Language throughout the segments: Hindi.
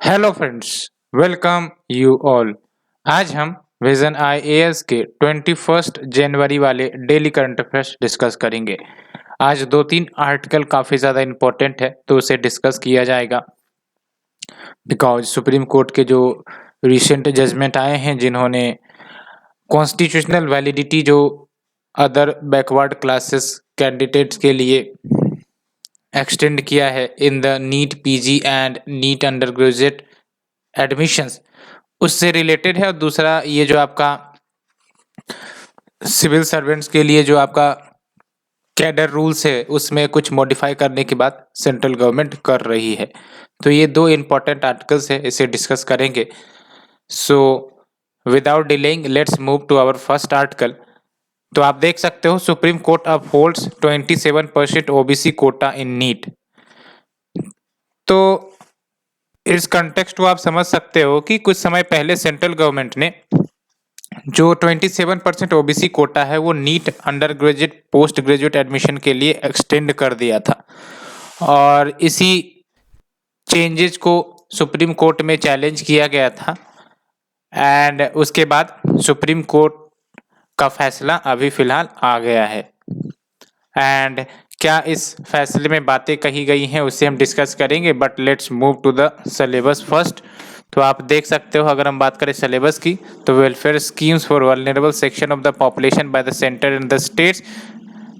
Hello friends, welcome you all. आज हम विजन आईएएस के 21 जनवरी वाले डेली करंट अफेयर्स डिस्कस करेंगे। आज दो तीन आर्टिकल काफ़ी ज़्यादा इम्पोर्टेंट है तो उसे डिस्कस किया जाएगा बिकॉज सुप्रीम कोर्ट के जो रिसेंट जजमेंट आए हैं जिन्होंने कॉन्स्टिट्यूशनल वैलिडिटी जो अदर बैकवर्ड क्लासेस कैंडिडेट्स के लिए एक्सटेंड किया है in the NEET PG and NEET undergraduate admissions उससे रिलेटेड है। और दूसरा ये जो आपका सिविल सर्वेंट्स के लिए जो आपका कैडर रूल्स है उसमें कुछ मॉडिफाई करने की बात सेंट्रल गवर्नमेंट कर रही है। तो ये दो इम्पोर्टेंट आर्टिकल्स है, इसे डिस्कस करेंगे। So without delaying let's move to our first article. तो आप देख सकते हो Supreme Court upholds 27% OBC quota in NEET. तो इस कंटेक्स्ट को आप समझ सकते हो कि कुछ समय पहले सेंट्रल गवर्नमेंट ने जो 27% ओबीसी कोटा है वो NEET undergraduate postgraduate admission के लिए एक्सटेंड कर दिया था और इसी चेंजेस को सुप्रीम कोर्ट में चैलेंज किया गया था एंड उसके बाद सुप्रीम कोर्ट का फैसला अभी फिलहाल आ गया है। एंड क्या इस फैसले में बातें कही गई हैं उसे हम डिस्कस करेंगे, but let's move to the syllabus first. तो आप देख सकते हो अगर हम बात करें सिलेबस की तो welfare schemes for vulnerable section of the population by the centre in the states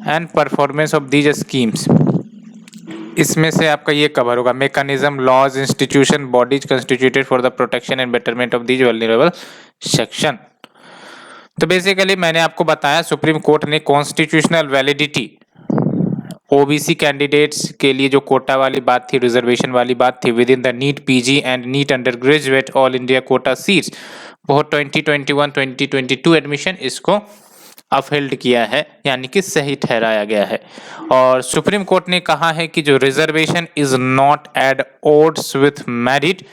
and performance of these schemes, इसमें से आपका ये कवर होगा mechanism laws institution bodies constituted for the protection and betterment of these vulnerable section. तो बेसिकली मैंने आपको बताया सुप्रीम कोर्ट ने कॉन्स्टिट्यूशनल वैलिडिटी ओबीसी कैंडिडेट्स के लिए जो कोटा वाली बात थी, रिजर्वेशन वाली बात थी within the NEET PG and NEET undergraduate all India quota seats बहुत 2021-2022 एडमिशन इसको अपहेल्ड किया है, यानी कि सही ठहराया गया है। और सुप्रीम कोर्ट ने कहा है कि जो reservation is not at odds with merit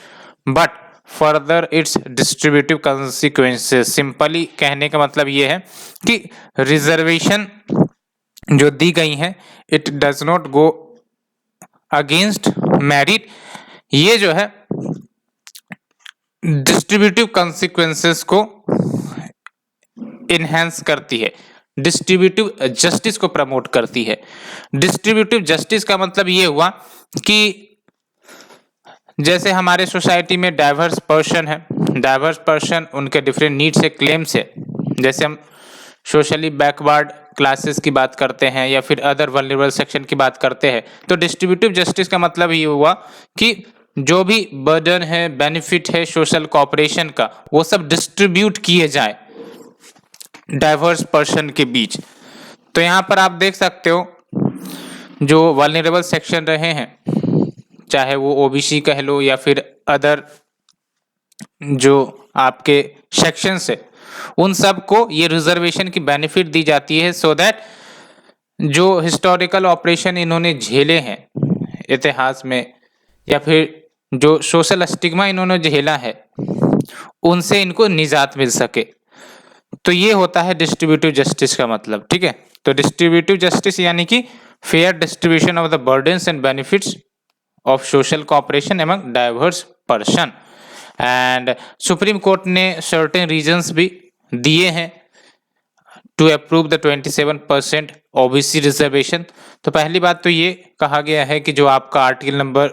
but further it's distributive consequences. Simply कहने का मतलब ये है कि रिजर्वेशन जो दी गई हैं it does not go against merit, ये जो है डिस्ट्रीब्यूटिव कंसिक्वेंसेस को इनहेंस करती है, डिस्ट्रीब्यूटिव जस्टिस को प्रमोट करती है। डिस्ट्रीब्यूटिव जस्टिस का मतलब ये हुआ कि जैसे हमारे सोसाइटी में डाइवर्स पर्सन है, डाइवर्स पर्सन उनके डिफरेंट नीड्स से क्लेम्स है, जैसे हम सोशली बैकवर्ड क्लासेस की बात करते हैं या फिर अदर वल्नरेबल सेक्शन की बात करते हैं, तो डिस्ट्रीब्यूटिव जस्टिस का मतलब ये हुआ कि जो भी बर्डन है बेनिफिट है सोशल कॉपरेशन का वो सब डिस्ट्रीब्यूट किए जाए डाइवर्स पर्सन के बीच। तो यहाँ पर आप देख सकते हो जो वल्नरेबल सेक्शन रहे हैं, चाहे वो ओबीसी कह लो या फिर अदर जो आपके सेक्शंस है, उन सब को ये रिजर्वेशन की बेनिफिट दी जाती है सो दैट जो हिस्टोरिकल ऑपरेशन इन्होंने झेले हैं इतिहास में या फिर जो सोशल स्टिग्मा इन्होंने झेला है उनसे इनको निजात मिल सके। तो ये होता है डिस्ट्रीब्यूटिव जस्टिस का मतलब, ठीक है। तो डिस्ट्रीब्यूटिव जस्टिस यानी कि fair distribution of the burdens and benefits of social cooperation among diverse person. And supreme court ने सर्टेन रीजंस भी दिए हैं to approve the 27% OBC reservation. तो पहली बात तो ये कहा गया है कि जो आपका article number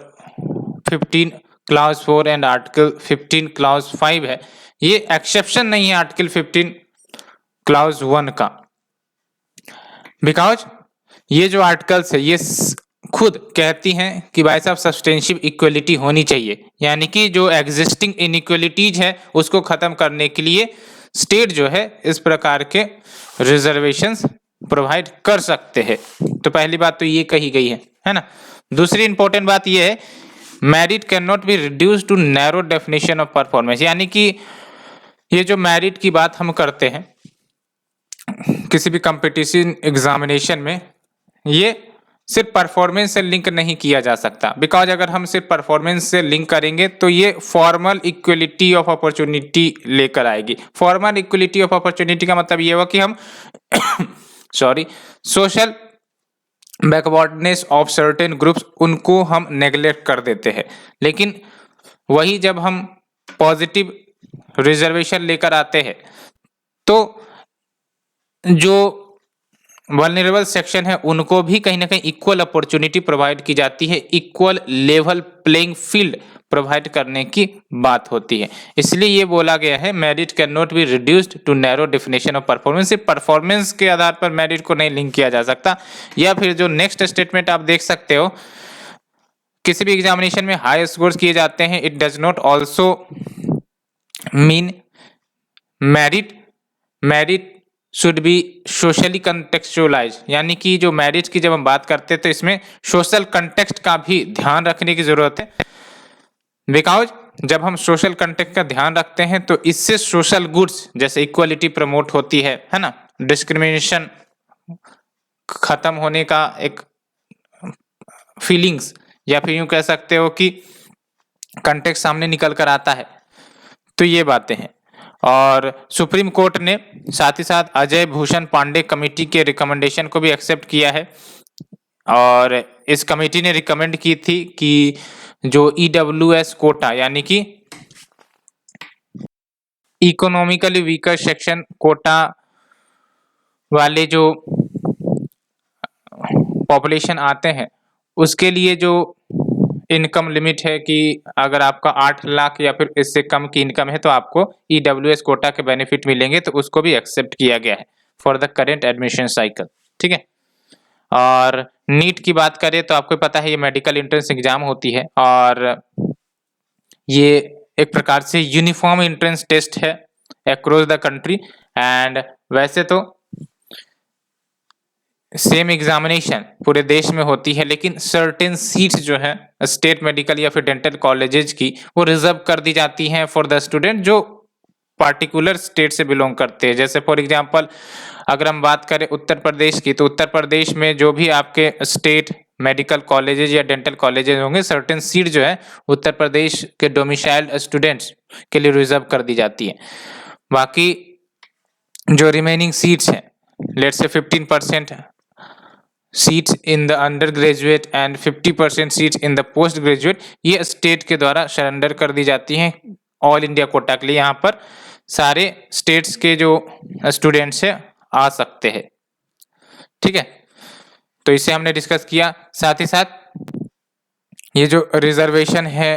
15 class 4 and article 15 class 5 है, ये एक्सेप्शन नहीं है आर्टिकल 15 क्लास 1 का, बिकॉज ये जो आर्टिकल्स है ये खुद कहती हैं कि भाई साहब सब्सटेंशियल इक्वलिटी होनी चाहिए, यानी कि जो एग्जिस्टिंग इनइक्वलिटीज है उसको खत्म करने के लिए स्टेट जो है इस प्रकार के रिजर्वेशंस प्रोवाइड कर सकते हैं। तो पहली बात तो ये कही गई है ना। दूसरी इंपॉर्टेंट बात ये है merit can not be reduce to narrow definition of performance, यानी कि ये जो मेरिट की बात हम करते हैं किसी भी कंपटीशन एग्जामिनेशन में, ये सिर्फ परफॉर्मेंस से लिंक नहीं किया जा सकता, बिकॉज अगर हम सिर्फ परफॉर्मेंस से लिंक करेंगे तो ये फॉर्मल इक्वलिटी ऑफ अपॉर्चुनिटी लेकर आएगी। फॉर्मल इक्वलिटी ऑफ अपॉर्चुनिटी का मतलब ये हुआ कि हम social backwardness of certain groups उनको हम नेग्लेक्ट कर देते हैं, लेकिन वही जब हम पॉजिटिव रिजर्वेशन लेकर आते हैं तो जो वल्नरेबल सेक्शन है उनको भी कहीं ना कहीं इक्वल अपॉर्चुनिटी प्रोवाइड की जाती है, equal level playing field provide करने की बात होती है। इसलिए ये बोला गया है merit can not be reduced to narrow definition of performance. सिर्फ परफॉर्मेंस के आधार पर मेरिट को नहीं लिंक किया जा सकता। या फिर जो नेक्स्ट स्टेटमेंट आप देख सकते हो, किसी भी एग्जामिनेशन में हाई स्कोर्स किए जाते हैं, it does not also mean merit should be socially contextualise, यानी कि जो मेरिट की जब हम बात करते हैं तो इसमें सोशल कंटेक्स्ट का भी ध्यान रखने की जरूरत है। बिकॉज जब हम सोशल कंटेक्ट का ध्यान रखते हैं तो इससे सोशल गुड्स जैसे इक्वालिटी प्रमोट होती है ना, डिस्क्रिमिनेशन खत्म होने का एक फीलिंग्स, या फिर यूं कह सकते हो कि कंटेक्स्ट सामने निकल कर आता है। तो ये बातें हैं। और सुप्रीम कोर्ट ने साथ ही साथ अजय भूषण पांडे कमेटी के रिकमेंडेशन को भी एक्सेप्ट किया है। और इस कमेटी ने रिकमेंड की थी कि जो ईडब्ल्यूएस कोटा यानी कि इकोनॉमिकली वीकर सेक्शन कोटा वाले जो पॉपुलेशन आते हैं उसके लिए जो इनकम लिमिट है कि अगर आपका 8 लाख या फिर इससे कम की इनकम है तो आपको ईडब्ल्यूएस कोटा के बेनिफिट मिलेंगे, तो उसको भी एक्सेप्ट किया गया है for the current admission cycle. ठीक है। और नीट की बात करें तो आपको पता है ये मेडिकल एंट्रेंस एग्जाम होती है और ये एक प्रकार से यूनिफॉर्म एंट्रेंस टेस्ट है अक्रॉस द कंट्री। एंड वैसे तो सेम एग्जामिनेशन पूरे देश में होती है, लेकिन सर्टेन सीट्स जो है स्टेट मेडिकल या फिर डेंटल कॉलेजेस की वो रिजर्व कर दी जाती हैं फॉर द स्टूडेंट जो पार्टिकुलर स्टेट से बिलोंग करते हैं। जैसे फॉर एग्जांपल अगर हम बात करें उत्तर प्रदेश की, तो उत्तर प्रदेश में जो भी आपके स्टेट मेडिकल कॉलेजेस या डेंटल कॉलेजेस होंगे, सर्टेन सीट जो है उत्तर प्रदेश के डोमिसाइल्ड स्टूडेंट्स के लिए रिजर्व कर दी जाती है। बाकी जो रिमेनिंग सीट्स हैं, let's say 15% seats in the under graduate and 50% seats in the post graduate, ये स्टेट के द्वारा सरेंडर कर दी जाती हैं ऑल इंडिया कोटा के लिए। यहाँ पर सारे स्टेट्स के जो स्टूडेंट्स हैं आ सकते हैं। ठीक है, तो इसे हमने डिस्कस किया। साथ ही साथ ये जो रिजर्वेशन है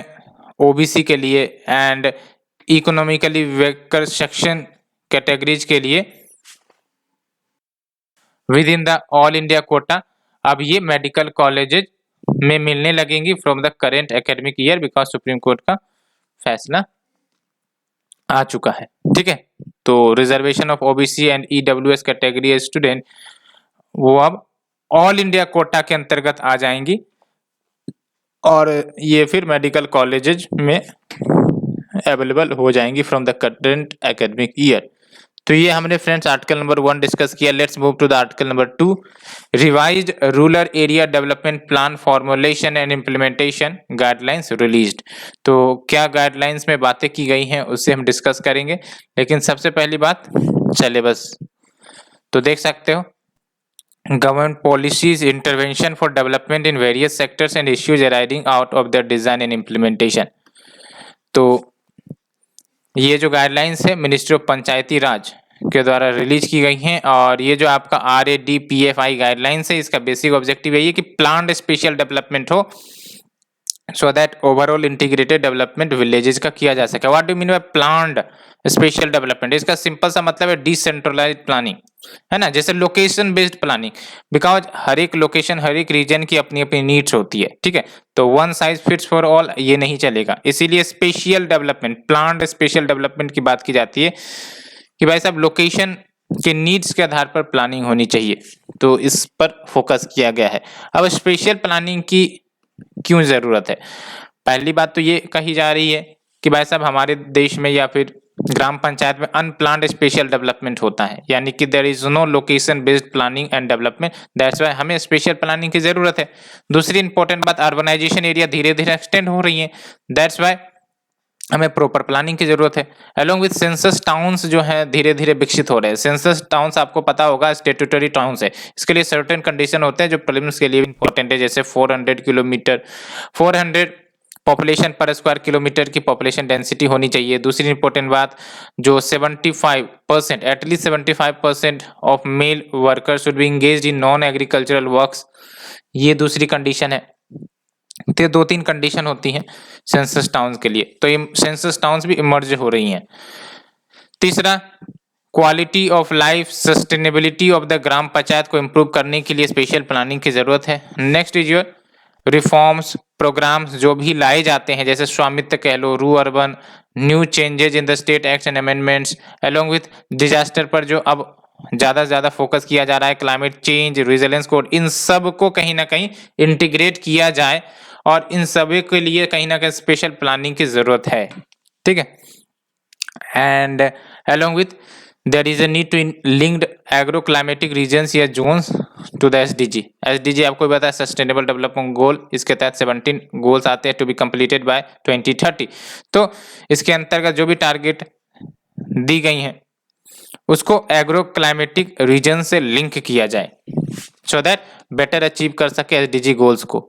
ओबीसी के लिए and economically weaker section categories के लिए with in the all India Kota, अब ये मेडिकल कॉलेजेस में मिलने लगेंगी from the current academic year, because supreme court का फैसला आ चुका है। ठीक है, तो reservation of OBC and EWS category student वो अब ऑल इंडिया कोटा के अंतर्गत आ जाएंगी और ये फिर मेडिकल कॉलेजेस में अवेलेबल हो जाएंगी from the current academic year. तो ये हमने फ्रेंड्स आर्टिकल नंबर 1 डिस्कस किया। Let's move to the article number 2, revised rural area development plan formulation and implementation guidelines released. तो क्या गाइडलाइंस में बातें की गई हैं उससे हम डिस्कस करेंगे, लेकिन सबसे पहली बात सिलेबस तो देख सकते हो, government policies intervention for development in various sectors and issues arising out of the design and implementation. तो ये जो गाइडलाइंस है मिनिस्ट्री ऑफ पंचायती राज के द्वारा रिलीज की गई हैं और ये जो आपका RADPFI गाइडलाइंस है इसका बेसिक ऑब्जेक्टिव यही है कि प्लान्ड स्पेशल डेवलपमेंट हो so that overall integrated development villages का किया जा सके। What do mean by planned special development? इसका सिंपल सा मतलब है डिसेंट्रलाइज्ड प्लानिंग, है ना, जैसे लोकेशन बेस्ड प्लानिंग, बिकॉज हर एक लोकेशन हर एक रीजन की अपनी अपनी नीड्स होती है। ठीक है, तो one size fits for all ये नहीं चलेगा, इसीलिए special development planned special development की बात की जाती है कि भाई साहब लोकेशन के नीड्स के आधार पर प्लानिंग होनी चाहिए, तो इस पर फोकस किया गया है। अब स्पेशल प्लानिंग की क्यों जरूरत है? पहली बात तो ये कही जा रही है कि भाई साहब हमारे देश में या फिर ग्राम पंचायत में अनप्लान्ड स्पेशल डेवलपमेंट होता है, यानी कि there is no location based planning and development, that's why हमें स्पेशल प्लानिंग की जरूरत है। दूसरी इंपॉर्टेंट बात, अर्बनाइजेशन एरिया धीरे धीरे एक्सटेंड हो रही है, दैट्स व्हाई हमें प्रॉपर प्लानिंग की जरूरत है। अलोंग विद सेंसस टाउन्स जो है धीरे धीरे विकसित हो रहे हैं। सेंसस टाउन्स आपको पता होगा स्टेट्यूटरी टाउन्स है, इसके लिए सर्टेन कंडीशन होते हैं जो प्रीलिम्स के लिए इंपॉर्टेंट है, जैसे 400 किलोमीटर 400 पॉपुलेशन पर स्क्वायर किलोमीटर की पॉपुलेशन डेंसिटी होनी चाहिए। दूसरी इंपॉर्टेंट बात, जो 75% at least 75% of male worker should be engaged in non agricultural works, ये दूसरी कंडीशन है। तो 2-3 कंडीशन होती हैं सेंसस टाउन्स के लिए, तो ये सेंसस टाउन्स भी इमर्ज हो रही हैं। तीसरा, quality of life sustainability of the gram panchayat को इम्प्रूव करने के लिए स्पेशल प्लानिंग की जरूरत है। Next is your reforms programmes जो भी लाए जाते हैं, जैसे स्वामित्व कह लो, रू urban, new changes in the state acts and amendments, along with disaster पर जो अब ज़्यादा से ज़्यादा फोकस किया जा रहा है, क्लाइमेट चेंज, रेजिलियंस कोड, इन सब को कहीं ना कहीं इंटीग्रेट किया जाए और इन सभी के लिए कहीं ना कहीं स्पेशल प्लानिंग की ज़रूरत है। ठीक है, and along with there is a need to linked agroclimatic regions या zones to the SDG। SDG आपको पता है सस्टेनेबल डेवलपमेंट गोल, इसके तहत 17 गोल्स आते हैं टू बी कंप्लीटेड बाय 2030। तो इसके अंतर्गत जो भी टारगेट दी गई हैं उसको एग्रो क्लाइमेटिक रीजन से लिंक किया जाए सो दैट बेटर अचीव कर सके एसडीजी गोल्स को।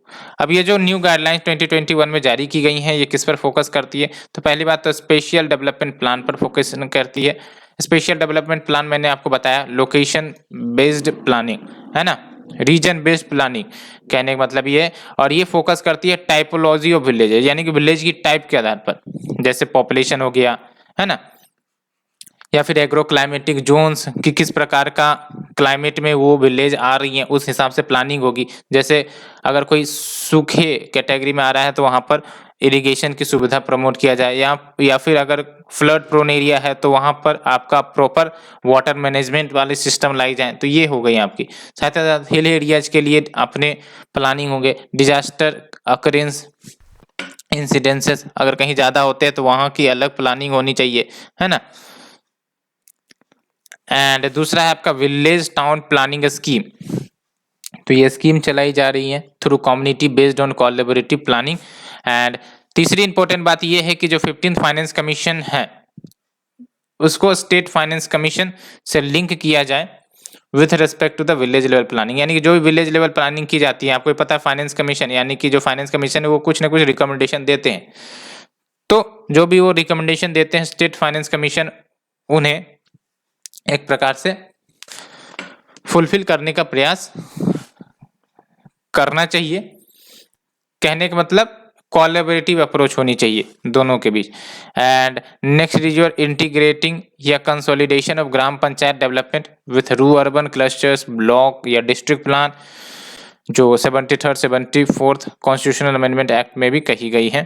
अब ये जो न्यू गाइडलाइंस 2021 में जारी की गई हैं, ये किस पर फोकस करती है? तो पहली बात तो स्पेशल डेवलपमेंट प्लान पर फोकस करती है। स्पेशल डेवलपमेंट प्लान मैंने आपको बताया लोकेशन बेस्ड प्लानिंग है ना, रीजन बेस्ड प्लानिंग कहने का मतलब ये है। और ये फोकस करती है टाइपोलॉजी ऑफ विलेज, यानी कि विलेज की टाइप के आधार पर, जैसे पॉपुलेशन हो गया है ना, या फिर एग्रो क्लाइमेटिक जोन्स कि किस प्रकार का क्लाइमेट में वो विलेज आ रही हैं, उस हिसाब से प्लानिंग होगी। जैसे अगर कोई सूखे कैटेगरी में आ रहा है तो वहाँ पर इरिगेशन की सुविधा प्रमोट किया जाए, या फिर अगर फ्लड प्रोन एरिया है तो वहाँ पर आपका प्रॉपर वाटर मैनेजमेंट वाले सिस्टम लाई जाए। तो ये हो गई आपकी। साथ ही साथ हिल एरियाज के लिए अपने प्लानिंग होंगे, डिजास्टर अकरेंस इंसिडेंसेस अगर कहीं ज़्यादा होते हैं तो वहाँ की अलग प्लानिंग होनी चाहिए, है ना। एंड दूसरा है आपका विलेज टाउन प्लानिंग स्कीम। तो ये स्कीम चलाई जा रही है through community based on collaborative planning. And तीसरी इंपॉर्टेंट बात ये है कि जो 15th फाइनेंस कमीशन है उसको स्टेट फाइनेंस कमीशन से लिंक किया जाए with respect to the village level planning, यानी कि जो भी विलेज लेवल प्लानिंग की जाती है, आपको पता है फाइनेंस कमीशन यानी कि जो फाइनेंस कमीशन है वो कुछ ना कुछ रिकमेंडेशन देते हैं। तो जो भी वो रिकमेंडेशन देते हैं स्टेट फाइनेंस कमीशन उन्हें एक प्रकार से फुलफिल करने का प्रयास करना चाहिए। कहने का मतलब कोलैबोरेटिव अप्रोच होनी चाहिए दोनों के बीच। And next is your integrating या consolidation of gram panchayat development with rurban clusters block या डिस्ट्रिक्ट प्लान, जो 73rd 74th constitutional amendment act में भी कही गई है।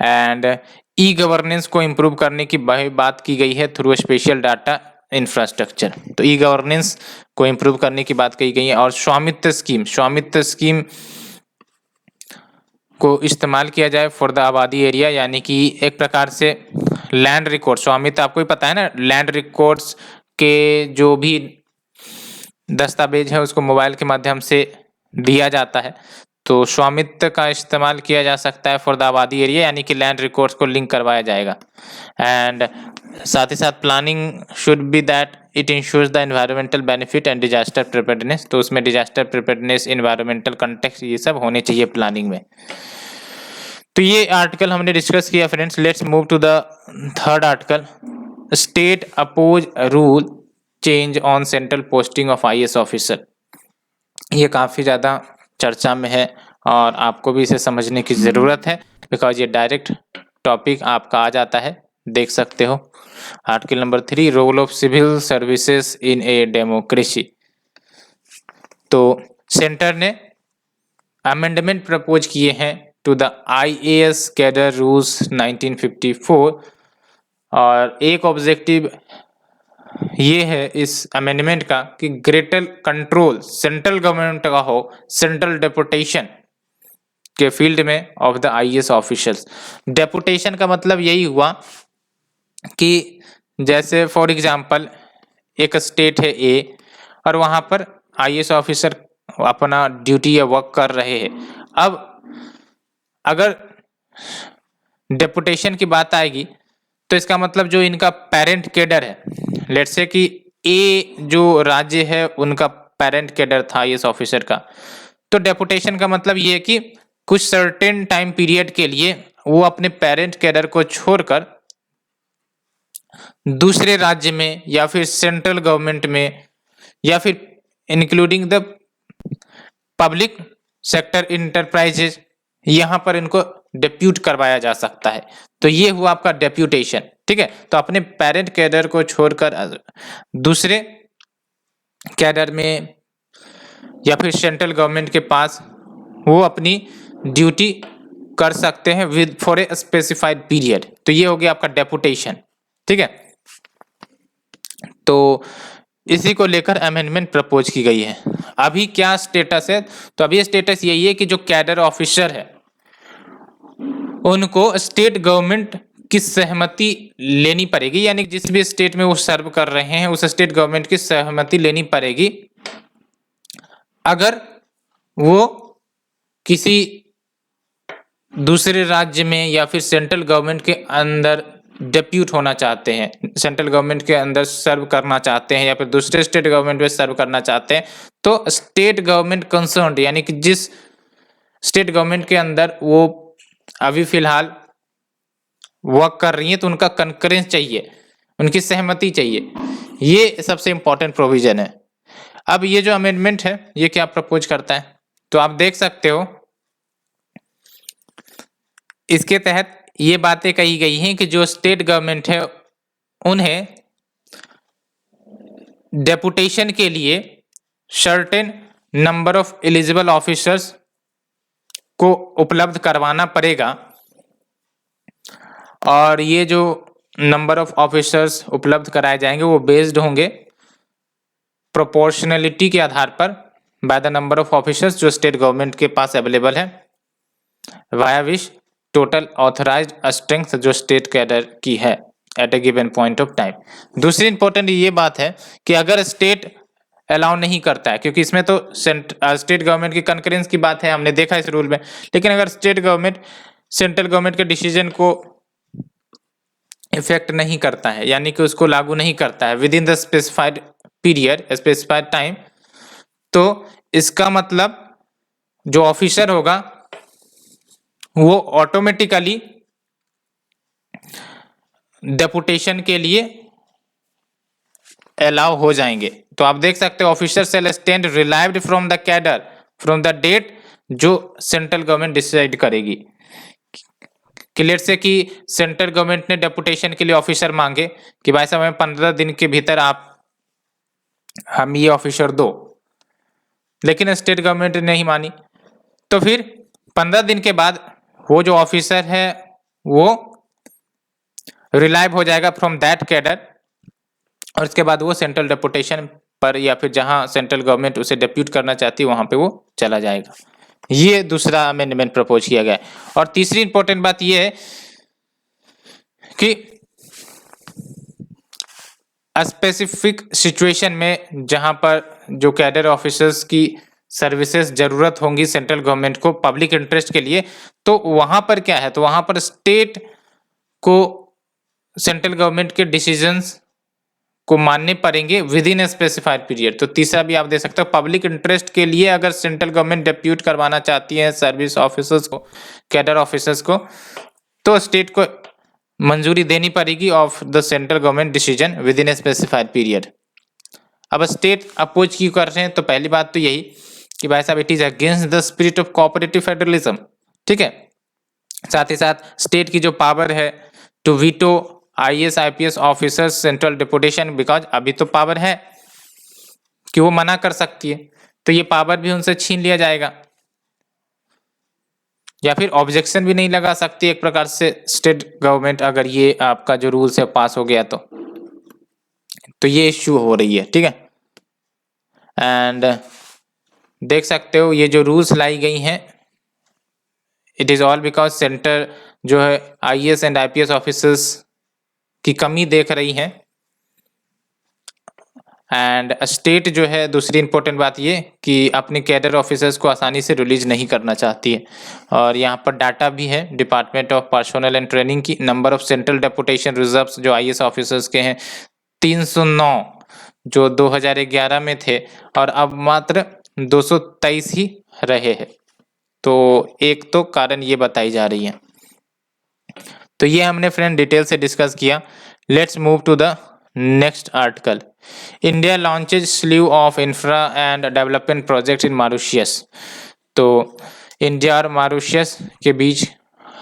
एंड ई गवर्नेंस को इम्प्रूव करने की बात की गई है थ्रू स्पेशल डाटा इंफ्रास्ट्रक्चर। तो ई गवर्नेंस को इम्प्रूव करने की बात कही गई है। और स्वामित्व स्कीम को इस्तेमाल किया जाए फॉर द आबादी एरिया, यानी कि एक प्रकार से लैंड रिकॉर्ड, स्वामित्व आपको ही पता है ना, लैंड रिकॉर्ड्स के जो भी दस्तावेज है उसको मोबाइल के माध्यम से दिया जाता है। तो स्वामित्व का इस्तेमाल किया जा सकता है फॉर द आबादी एरिया, यानी कि लैंड रिकॉर्ड्स को लिंक करवाया जाएगा। एंड साथ ही साथ planning should be that it ensures the environmental benefit and disaster preparedness. तो उसमें डिजास्टर प्रिपेयर्डनेस, एनवायरमेंटल कंटेक्स्ट, ये सब होने चाहिए प्लानिंग में। तो ये आर्टिकल हमने डिस्कस किया friends. Let's move to the third article, state oppose rule change on central posting of IAS officer. ये काफ़ी ज़्यादा चर्चा में है और आपको भी इसे समझने की ज़रूरत है, बिकॉज ये डायरेक्ट टॉपिक आपका आ जाता है, देख सकते हो। Article number 3, role of civil services in a democracy. तो सेंटर ने अमेंडमेंट प्रपोज किए हैं to the IAS cadre rules 1954, और एक ऑब्जेक्टिव ये है इस अमेंडमेंट का कि ग्रेटर कंट्रोल सेंट्रल गवर्नमेंट का हो सेंट्रल डेपुटेशन के फील्ड में of the IAS officials. Deputation का मतलब यही हुआ कि जैसे फॉर एग्जांपल एक स्टेट है A और वहाँ पर IAS ऑफिसर अपना ड्यूटी या वर्क कर रहे हैं। अब अगर डेपुटेशन की बात आएगी तो इसका मतलब जो इनका पेरेंट कैडर है, लेट्स से कि A जो राज्य है उनका पेरेंट कैडर था IAS ऑफिसर का, तो डेपुटेशन का मतलब ये है कि कुछ सर्टेन टाइम पीरियड के लिए वो अपने पेरेंट कैडर को छोड़कर दूसरे राज्य में या फिर सेंट्रल गवर्नमेंट में या फिर including the public sector enterprises, यहां पर इनको डेप्यूट करवाया जा सकता है। तो ये हुआ आपका डेप्यूटेशन, ठीक है। तो अपने पेरेंट कैडर को छोड़कर दूसरे कैडर में या फिर सेंट्रल गवर्नमेंट के पास वो अपनी ड्यूटी कर सकते हैं with for a specified period. तो ये हो गया आपका डेपुटेशन, ठीक है। तो इसी को लेकर अमेंडमेंट प्रपोज की गई है। अभी क्या स्टेटस है? तो अभी स्टेटस यही है कि जो कैडर ऑफिसर है उनको स्टेट गवर्नमेंट की सहमति लेनी पड़ेगी, यानी जिस भी स्टेट में वो सर्व कर रहे हैं उस स्टेट गवर्नमेंट की सहमति लेनी पड़ेगी। अगर वो किसी दूसरे राज्य में या फिर सेंट्रल गवर्नमेंट के अंदर डेप्यूट होना चाहते हैं, सेंट्रल गवर्नमेंट के अंदर सर्व करना चाहते हैं या फिर दूसरे स्टेट गवर्नमेंट में सर्व करना चाहते हैं, तो स्टेट गवर्नमेंट कंसर्न्ड यानी कि जिस स्टेट गवर्नमेंट के अंदर वो अभी फिलहाल वर्क कर रही है तो उनका कंकरेंस चाहिए, उनकी सहमति चाहिए। ये सबसे इंपॉर्टेंट प्रोविजन है। अब ये जो अमेंडमेंट है ये क्या प्रपोज करता है? तो आप देख सकते हो इसके तहत ये बातें कही गई हैं कि जो स्टेट गवर्नमेंट है उन्हें डेपुटेशन के लिए certain number of eligible officers को उपलब्ध करवाना पड़ेगा, और ये जो नंबर ऑफ ऑफिसर्स उपलब्ध कराए जाएंगे वो बेस्ड होंगे प्रोपोर्शनलिटी के आधार पर by the number of officers जो स्टेट गवर्नमेंट के पास अवेलेबल है via which total authorised strength जो स्टेट कैडर की है at a given point of time. दूसरी इंपॉर्टेंट ये बात है कि अगर स्टेट अलाउ नहीं करता है, क्योंकि इसमें तो स्टेट गवर्नमेंट की कंकरेंस की बात है, हमने देखा इस रूल में, लेकिन अगर स्टेट गवर्नमेंट सेंट्रल गवर्नमेंट के डिसीजन को इफेक्ट नहीं करता है यानी कि उसको लागू नहीं करता है with in the specified period specified time, तो इसका मतलब जो ऑफिसर होगा वो ऑटोमेटिकली डेपुटेशन के लिए अलाउ हो जाएंगे। तो आप देख सकते हो officer shall stand relieved from the cadre from the date जो सेंट्रल गवर्नमेंट डिसाइड करेगी। क्लियर से कि सेंट्रल गवर्नमेंट ने डेपुटेशन के लिए ऑफिसर मांगे कि भाई साहब हमें 15 दिन के भीतर आप हम ये ऑफिसर दो, लेकिन स्टेट गवर्नमेंट ने नहीं मानी, तो फिर 15 दिन के बाद वो जो ऑफिसर है वो रिलाइव हो जाएगा फ्रॉम दैट कैडर, और इसके बाद वो सेंट्रल डेपुटेशन पर या फिर जहां सेंट्रल गवर्नमेंट उसे डेप्यूट करना चाहती है वहां पे वो चला जाएगा। ये दूसरा अमेंडमेंट प्रपोज किया गया है। और तीसरी इंपॉर्टेंट बात ये है कि स्पेसिफिक सिचुएशन में जहां पर जो कैडर ऑफिसर्स की सर्विसेज जरूरत होंगी सेंट्रल गवर्नमेंट को पब्लिक इंटरेस्ट के लिए, तो वहां पर क्या है, तो वहां पर स्टेट को सेंट्रल गवर्नमेंट के डिसीजंस को मानने पड़ेंगे with in a specified period. तो तीसरा भी आप दे सकते हो, पब्लिक इंटरेस्ट के लिए अगर सेंट्रल गवर्नमेंट डेप्यूट करवाना चाहती है सर्विस ऑफिसर्स को, कैडर ऑफिसर्स को, तो स्टेट को मंजूरी देनी पड़ेगी of the central government decision with in a specified period. अब स्टेट अपोज क्यों कर रहे हैं? तो पहली बात तो यही कि भाई साहब it is against the spirit of cooperative federalism, ठीक है। साथ ही साथ स्टेट की जो पावर है to veto IAS IPS officers central deputation, because अभी तो पावर है कि वो मना कर सकती है, तो ये पावर भी उनसे छीन लिया जाएगा, या फिर ऑब्जेक्शन भी नहीं लगा सकती एक प्रकार से स्टेट गवर्नमेंट अगर ये आपका जो रूल्स है पास हो गया तो ये इश्यू हो रही है, ठीक है। एंड देख सकते हो ये जो रूल्स लाई गई हैं it is all because centre जो है IAS एंड IPS ऑफिसर्स की कमी देख रही है, एंड स्टेट जो है दूसरी इंपॉर्टेंट बात ये कि अपने कैडर ऑफिसर्स को आसानी से रिलीज नहीं करना चाहती है। और यहाँ पर डाटा भी है department of personnel and training की, number of central deputation reserves जो IAS ऑफिसर्स के हैं 309 जो 2011 में थे, और अब मात्र 223 ही रहे हैं। तो एक तो कारण ये बताई जा रही है। तो ये हमने फ्रेंड डिटेल से डिस्कस किया। Let's move to the next article. India launches sleeve of infra and development project in Mauritius. तो इंडिया और मॉरिशस के बीच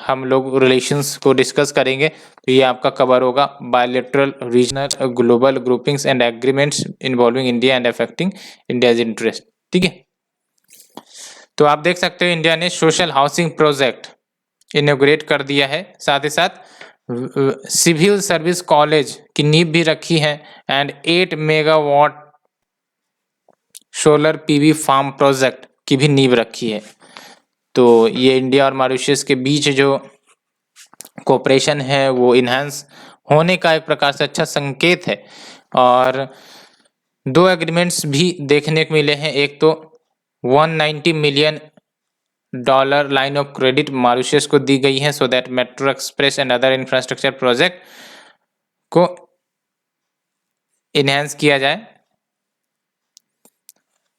हम लोग रिलेशंस को डिस्कस करेंगे। तो ये आपका कवर होगा bilateral, regional, global groupings and agreements involving India and affecting India's interest. ठीक है, तो आप देख सकते हो इंडिया ने सोशल हाउसिंग प्रोजेक्ट इनोग्रेट कर दिया है, साथ ही साथ सिविल सर्विस कॉलेज की नींव भी रखी है and 8 megawatt solar PV farm project की भी नींव रखी है। तो ये इंडिया और मॉरिशस के बीच जो कोऑपरेशन है वो इन्हांस होने का एक प्रकार से अच्छा संकेत है। और दो एग्रीमेंट्स भी देखने को मिले हैं। एक तो 190 million dollar line of credit Mauritius को दी गई है so that metro express and other infrastructure project को इन्हांस किया जाए,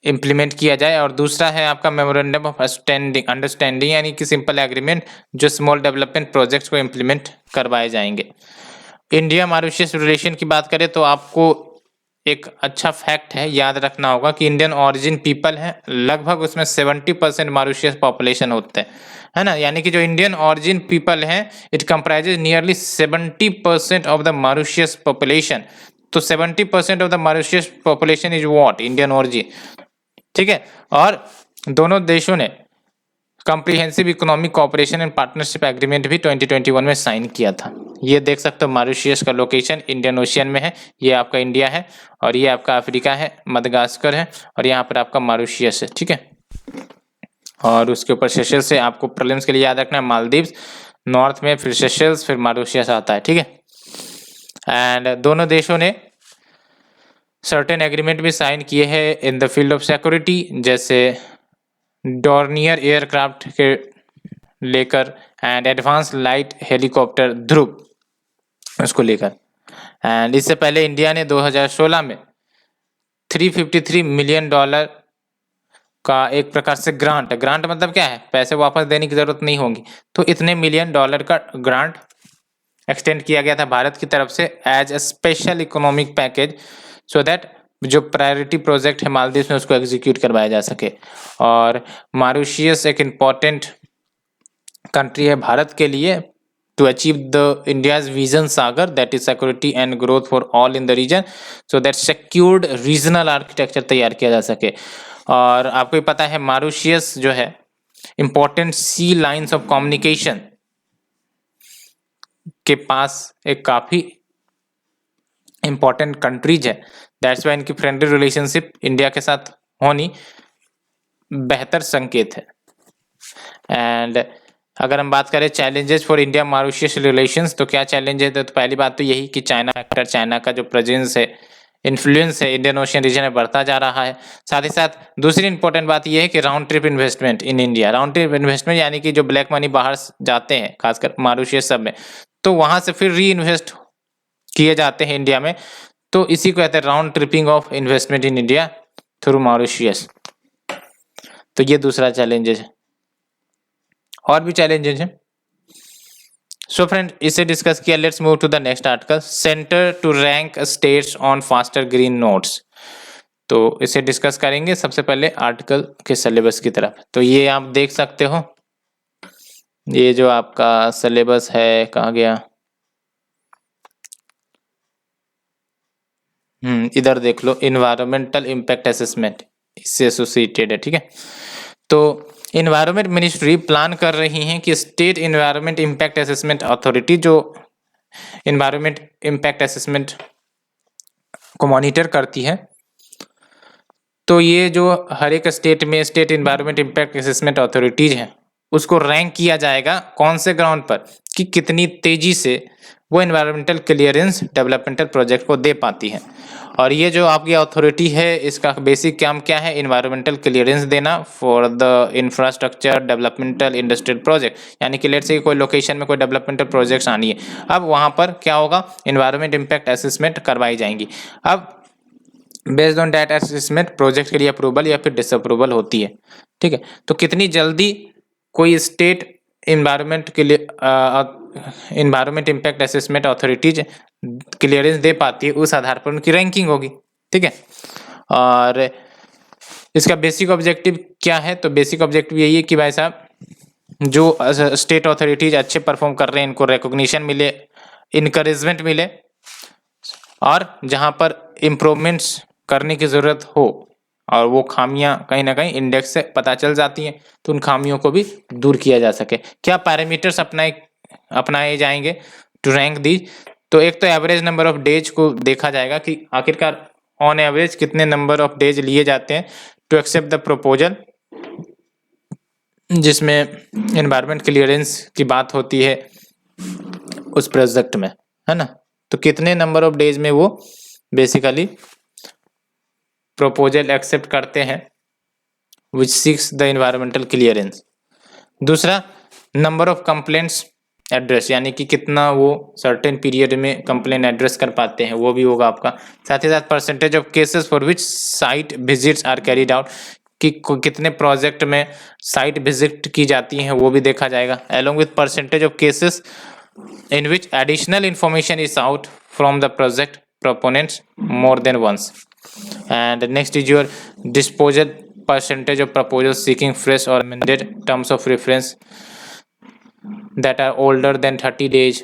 इम्प्लीमेंट किया जाए। और दूसरा है आपका मेमोरेंडम ऑफ अंडरस्टैंडिंग यानी कि सिंपल एग्रीमेंट जो स्मॉल डेवलपमेंट प्रोजेक्ट्स को इम्प्लीमेंट करवाए जाएंगे। इंडिया मॉरिशस रिलेशन की बात करें तो आपको एक अच्छा फैक्ट है, याद रखना होगा कि इंडियन ओरिजिन पीपल है, लगभग उसमें 70% मॉरिशस पॉपुलेशन होते हैं, है ना। यानी कि जो इंडियन ओरिजिन पीपल है it comprises nearly 70% of the Mauritius population. तो 70% of the Mauritius population is what, Indian origin. ठीक है, और दोनों देशों ने comprehensive economic cooperation and partnership agreement भी 2021 में साइन किया था। ये देख सकते हो मॉरिशस का लोकेशन इंडियन ओशियन में है, ये आपका इंडिया है और ये आपका अफ्रीका है, मदगास्कर है और यहाँ पर आपका मॉरिशस है। ठीक है, और उसके ऊपर सेशल्स से आपको प्रीलिम्स के लिए याद रखना है मालदीव्स, नॉर्थ में फिर सेशल्स, फिर मॉरिशस आता है। ठीक है, एंड दोनों देशों ने सर्टेन एग्रीमेंट भी साइन किए हैं in the field of security, जैसे डॉर्नियर एयरक्राफ्ट के लेकर एंड एडवांस लाइट हेलीकॉप्टर ध्रुव उसको लेकर। एंड इससे पहले इंडिया ने 2016 में 353 मिलियन डॉलर का एक प्रकार से ग्रांट मतलब क्या है, पैसे वापस देने की जरूरत नहीं होगी, तो इतने मिलियन डॉलर का ग्रांट एक्सटेंड किया गया था भारत की तरफ से as a special economic package so that जो प्रायोरिटी प्रोजेक्ट है मालदीव में उसको एग्जीक्यूट करवाया जा सके। और मॉरिशस एक इम्पॉर्टेंट कंट्री है भारत के लिए to achieve the India's vision Sagar that is security and growth for all in the region so that secured regional architecture तैयार किया जा सके। और आपको ही पता है मॉरिशस जो है important sea lines of communication के पास एक काफी इम्पोर्टेंट कंट्रीज है, दैट्स वाई इनकी फ्रेंडली रिलेशनशिप इंडिया के साथ होनी बेहतर संकेत है। एंड अगर हम बात करें challenges for India Mauritius relations तो क्या चैलेंज है, तो पहली बात तो यही कि चाइना फैक्टर, चाइना का जो प्रेजेंस है, इन्फ्लुएंस है इंडियन ओशियन रीजन में बढ़ता जा रहा है। साथ ही साथ दूसरी इंपॉर्टेंट बात यह है कि round trip investment in India, round trip investment यानी कि जो ब्लैक मनी बाहर जाते हैं खासकर मॉरिशस सब में, तो वहां से फिर री इन्वेस्ट किए जाते हैं इंडिया में, तो इसी को कहते हैं round tripping of investment in India through Mauritius. तो ये दूसरा चैलेंजेस है, और भी चैलेंजेस हैं। सो फ्रेंड इसे डिस्कस किया, let's move to the next article, centre to rank states on faster green notes. तो इसे डिस्कस करेंगे सबसे पहले आर्टिकल के सिलेबस की तरफ। तो ये आप देख सकते हो, ये जो आपका सिलेबस है कहाँ गया, इधर देख लो, इन्वायरमेंटल इम्पैक्ट असेसमेंट इससे एसोसिएटेड है। ठीक है, तो इन्वायरमेंट मिनिस्ट्री प्लान कर रही है कि state environment impact assessment authority जो इन्वायरमेंट इम्पैक्ट असेसमेंट को मॉनिटर करती है, तो ये जो हर एक स्टेट में state environment impact assessment authorities हैं उसको रैंक किया जाएगा कौन से ग्राउंड पर, कि कितनी तेजी से वो इन्वायरमेंटल क्लियरेंस डेवलपमेंटल प्रोजेक्ट को दे पाती है। और ये जो आपकी अथॉरिटी है इसका बेसिक काम क्या है, इन्वायरमेंटल क्लियरेंस देना for the infrastructure developmental industrial project. यानी कि लेट्स से कोई लोकेशन में कोई डेवलपमेंटल प्रोजेक्ट्स आनी है, अब वहाँ पर क्या होगा, इन्वायरमेंट इम्पैक्ट असेसमेंट करवाई जाएंगी। अब based on that assessment project के लिए अप्रूवल या फिर डिसअप्रूवल होती है। ठीक है, तो कितनी जल्दी कोई स्टेट इन्वायरमेंट के लिए environment impact assessment authorities clearance दे पाती है, उस आधार पर उनकी रैंकिंग होगी। ठीक है, और इसका बेसिक ऑब्जेक्टिव क्या है? तो बेसिक ऑब्जेक्टिव यही है कि भाई साहब जो स्टेट अथॉरिटीज अच्छे परफॉर्म कर रहे हैं इनको रिकॉग्निशन मिले, इनकरेजमेंट मिले, और जहां पर इम्प्रूवमेंट्स करने की ज़रूरत हो और वो खामियां कहीं ना कहीं इंडेक्स से पता चल जाती हैं तो उन खामियों को भी दूर किया जा सके। क्या पैरामीटर्स अपनाए जाएंगे टू रैंक दी? तो एक तो एवरेज नंबर ऑफ डेज को देखा जाएगा कि आखिरकार ऑन एवरेज कितने नंबर ऑफ डेज लिए जाते हैं टू एक्सेप्ट द प्रपोजल, जिसमें एनवायरमेंट क्लियरेंस की बात होती है उस प्रोजेक्ट में, है ना। तो कितने नंबर ऑफ डेज में वो बेसिकली प्रपोजल एक्सेप्ट करते हैं विच सीक्स द एनवायरमेंटल क्लियरेंस। दूसरा, नंबर ऑफ कंप्लेंट्स एड्रेस, यानी कि कितना वो सर्टेन पीरियड में कंप्लेंट एड्रेस कर पाते हैं, वो भी होगा आपका। साथ ही साथ percentage of cases for which site visits are carried out, कि कितने प्रोजेक्ट में साइट विजिट की जाती हैं वो भी देखा जाएगा, along with percentage of cases in which additional information is out from the project proponents more than once. And next is your disposal percentage of proposals seeking fresh or amended terms of reference that are older than 30 days,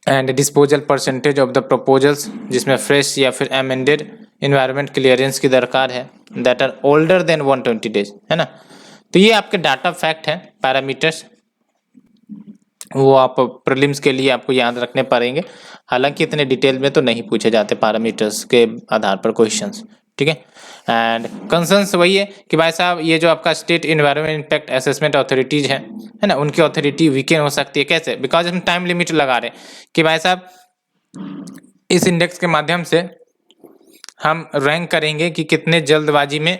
and disposal percentage of the proposals जिसमें fresh या फिर amended environment clearance की दरकार है that are older than 120 days, है ना। तो ये आपके डाटा फैक्ट हैं, पैरामीटर्स, वो आप प्रीलिम्स के लिए आपको याद रखने पड़ेंगे। हालांकि इतने डिटेल में तो नहीं पूछे जाते पैरामीटर्स के आधार पर क्वेश्चंस। ठीक है, एंड कंसर्न्स वही है कि भाई साहब ये जो आपका state environment impact assessment authorities है ना, उनकी अथॉरिटी वीकेंड हो सकती है। कैसे? बिकॉज हम टाइम लिमिट लगा रहे हैं कि भाई साहब इस इंडेक्स के माध्यम से हम रैंक करेंगे कि कितने जल्दबाजी में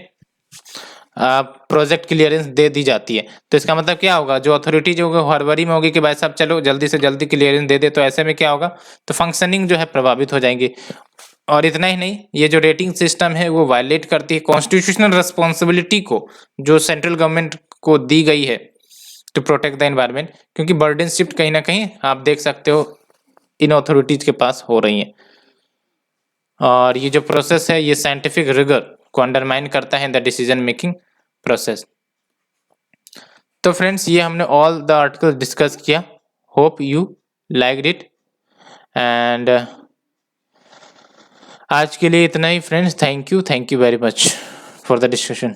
प्रोजेक्ट क्लियरेंस दे दी जाती है। तो इसका मतलब क्या होगा, जो अथॉरिटी जो हड़बड़ी में होगी कि भाई साहब चलो जल्दी से जल्दी क्लियरेंस दे दे, तो ऐसे में क्या होगा, तो फंक्शनिंग जो है प्रभावित हो जाएंगी। और इतना ही नहीं, ये जो रेटिंग सिस्टम है वो वायलेट करती है कॉन्स्टिट्यूशनल रिस्पॉन्सिबिलिटी को जो सेंट्रल गवर्नमेंट को दी गई है टू प्रोटेक्ट द एनवायरमेंट, क्योंकि बर्डन शिफ्ट कहीं ना कहीं आप देख सकते हो इन अथॉरिटीज के पास हो रही है। और ये जो प्रोसेस है ये साइंटिफिक रिगर को अंडरमाइन करता है द डिसीजन मेकिंग प्रोसेस। तो फ्रेंड्स ये हमने ऑल द आर्टिकल डिस्कस किया, hope you liked it, and आज के लिए इतना ही friends. Thank you very much for the discussion.